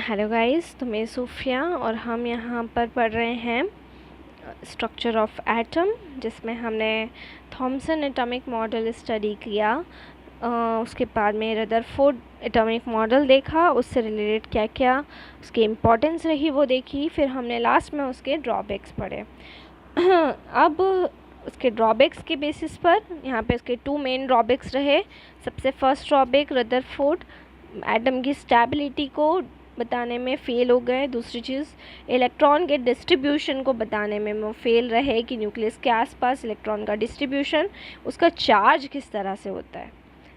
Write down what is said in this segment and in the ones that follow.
Hello guys, तो मैं सूफिया और हम यहाँ पर पढ़ रहे हैं स्ट्रक्चर ऑफ एटम, जिसमें हमने थॉमसन एटॉमिक मॉडल स्टडी किया। उसके बाद में रदरफोर्ड एटॉमिक मॉडल देखा, उससे रिलेटेड क्या क्या उसकी इम्पोर्टेंस रही वो देखी। फिर हमने लास्ट में उसके ड्रॉबैक्स पढ़े। अब उसके ड्रॉबैक्स के बेसिस पर यहाँ पे उसके 2 मेन ड्रॉबैक्स रहे। सबसे फर्स्ट ड्रॉबैक, रदरफोर्ड एटम की स्टेबिलिटी को बताने में फ़ेल हो गए। दूसरी चीज़, इलेक्ट्रॉन के डिस्ट्रीब्यूशन को बताने में वो फेल रहे कि न्यूक्लियस के आसपास इलेक्ट्रॉन का डिस्ट्रीब्यूशन, उसका चार्ज किस तरह से होता है।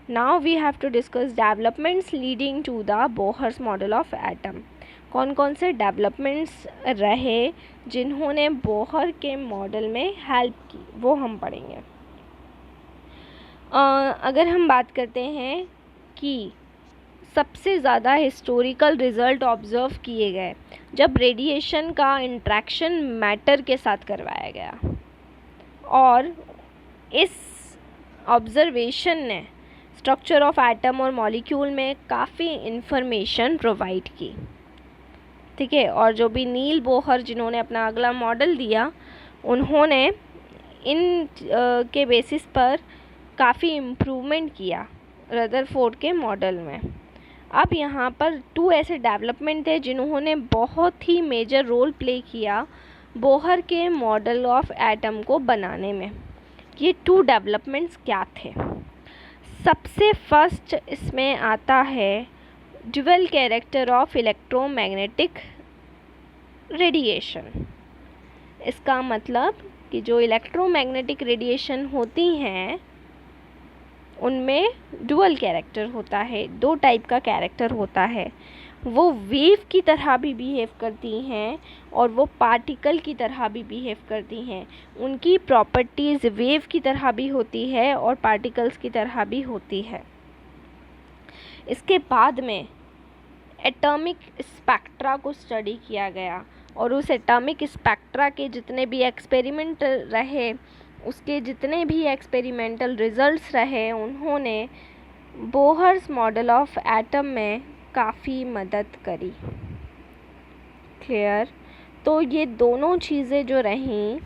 Now we have to discuss developments leading to the Bohr's model of atom. कौन कौन से डेवलपमेंट्स रहे जिन्होंने बोहर के मॉडल में हेल्प की, वो हम पढ़ेंगे। अगर हम बात करते हैं कि सबसे ज़्यादा हिस्टोरिकल रिज़ल्ट ऑब्ज़र्व किए गए जब रेडिएशन का इंट्रैक्शन मैटर के साथ करवाया गया, और इस ऑब्ज़र्वेशन ने स्ट्रक्चर ऑफ एटम और मॉलिक्यूल में काफ़ी इन्फॉर्मेशन प्रोवाइड की। ठीक है, और जो भी नील बोहर जिन्होंने अपना अगला मॉडल दिया, उन्होंने इन के बेसिस पर काफ़ी इम्प्रूवमेंट किया रदरफोर्ड के मॉडल में। अब यहाँ पर 2 ऐसे डेवलपमेंट थे जिन्होंने बहुत ही मेजर रोल प्ले किया बोहर के मॉडल ऑफ एटम को बनाने में। ये 2 डेवलपमेंट्स क्या थे? सबसे फर्स्ट इसमें आता है dual character of electromagnetic radiation. इसका मतलब कि जो इलेक्ट्रोमैग्नेटिक रेडिएशन होती हैं उनमें डुअल कैरेक्टर होता है, 2 टाइप का कैरेक्टर होता है। वो वेव की तरह भी बिहेव करती हैं और वो पार्टिकल की तरह भी बिहेव करती हैं। उनकी प्रॉपर्टीज़ वेव की तरह भी होती है और पार्टिकल्स की तरह भी होती है। इसके बाद में एटॉमिक स्पेक्ट्रा को स्टडी किया गया और उस एटॉमिक स्पेक्ट्रा के जितने भी एक्सपेरिमेंट रहे, उसके जितने भी एक्सपेरिमेंटल रिजल्ट्स रहे, उन्होंने बोहर्स मॉडल ऑफ एटम में काफ़ी मदद करी। क्लियर? तो ये दोनों चीज़ें जो रहीं,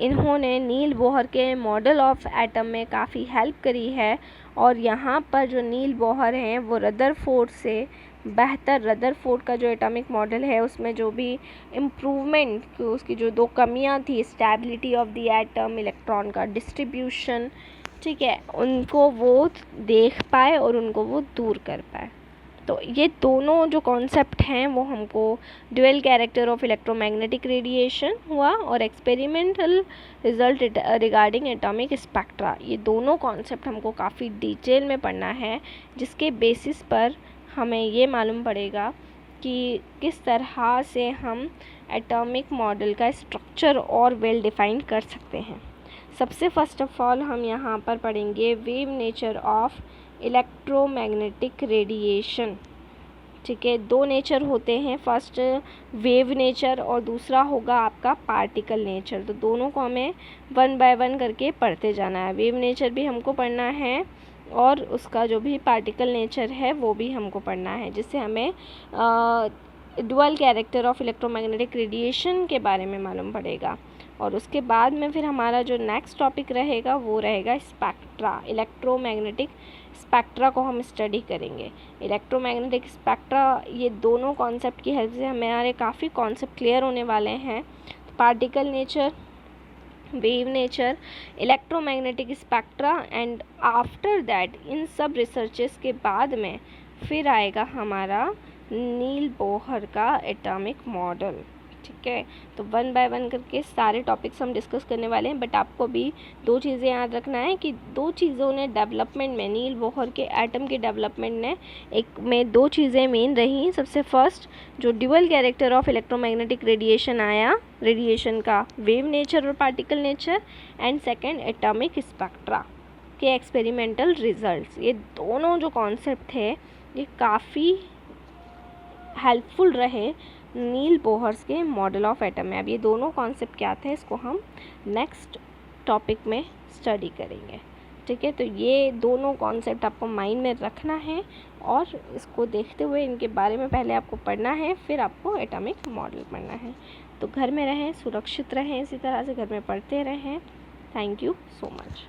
इन्होंने नील बोहर के मॉडल ऑफ एटम में काफ़ी हेल्प करी है। और यहाँ पर जो नील बोहर हैं वो रदरफोर्ड से बेहतर, रदरफोर्ड का जो एटॉमिक मॉडल है उसमें जो भी इम्प्रूवमेंट, उसकी जो 2 कमियां थी, stability of the atom, electron का डिस्ट्रीब्यूशन, ठीक है, उनको वो देख पाए और उनको वो दूर कर पाए। तो ये दोनों जो कॉन्सेप्ट हैं वो हमको dual character of electromagnetic radiation हुआ और experimental result regarding atomic spectra, ये दोनों कॉन्सेप्ट हमको काफ़ी डिटेल में पढ़ना है, जिसके बेसिस पर हमें ये मालूम पड़ेगा कि किस तरह से हम एटॉमिक मॉडल का स्ट्रक्चर और वेल डिफाइन कर सकते हैं। सबसे फर्स्ट ऑफ ऑल हम यहाँ पर पढ़ेंगे wave nature of electromagnetic radiation. ठीक है, 2 नेचर होते हैं, फर्स्ट वेव नेचर और दूसरा होगा आपका पार्टिकल नेचर। तो दोनों को हमें 1 बाय 1 करके पढ़ते जाना है। वेव नेचर भी हमको पढ़ना है और उसका जो भी पार्टिकल नेचर है वो भी हमको पढ़ना है, जिससे हमें dual character of electromagnetic radiation के बारे में मालूम पड़ेगा। और उसके बाद में फिर हमारा जो नेक्स्ट टॉपिक रहेगा वो रहेगा स्पेक्ट्रा। इलेक्ट्रोमैग्नेटिक स्पेक्ट्रा को हम स्टडी करेंगे। इलेक्ट्रोमैग्नेटिक स्पेक्ट्रा, ये दोनों कॉन्सेप्ट की हेल्प से हमारे काफ़ी कॉन्सेप्ट क्लियर होने वाले हैं। Particle nature, wave nature, electromagnetic spectra, and after that in सब रिसर्चेस के बाद में फिर आएगा हमारा नील बोहर का एटॉमिक मॉडल। ठीक है, तो 1 बाय 1 करके सारे टॉपिक्स हम डिस्कस करने वाले हैं। बट आपको भी 2 चीज़ें याद रखना है कि 2 चीज़ों ने डेवलपमेंट में, नील बोहर के एटम के डेवलपमेंट ने एक में 2 चीज़ें मेन रही। सबसे फर्स्ट जो dual character of electromagnetic radiation आया, रेडिएशन का वेव नेचर और particle nature, and second atomic spectra के एक्सपेरिमेंटल रिजल्ट्स। ये दोनों जो कॉन्सेप्ट थे ये काफ़ी हेल्पफुल रहे नील बोहर्स के मॉडल ऑफ एटम में। अब ये दोनों कॉन्सेप्ट क्या थे, इसको हम नेक्स्ट टॉपिक में स्टडी करेंगे। ठीक है। तो ये दोनों कॉन्सेप्ट आपको माइंड में रखना है और इसको देखते हुए इनके बारे में पहले आपको पढ़ना है, फिर आपको एटॉमिक मॉडल पढ़ना है। तो घर में रहें, सुरक्षित रहें, इसी तरह से घर में पढ़ते रहें। Thank you so much.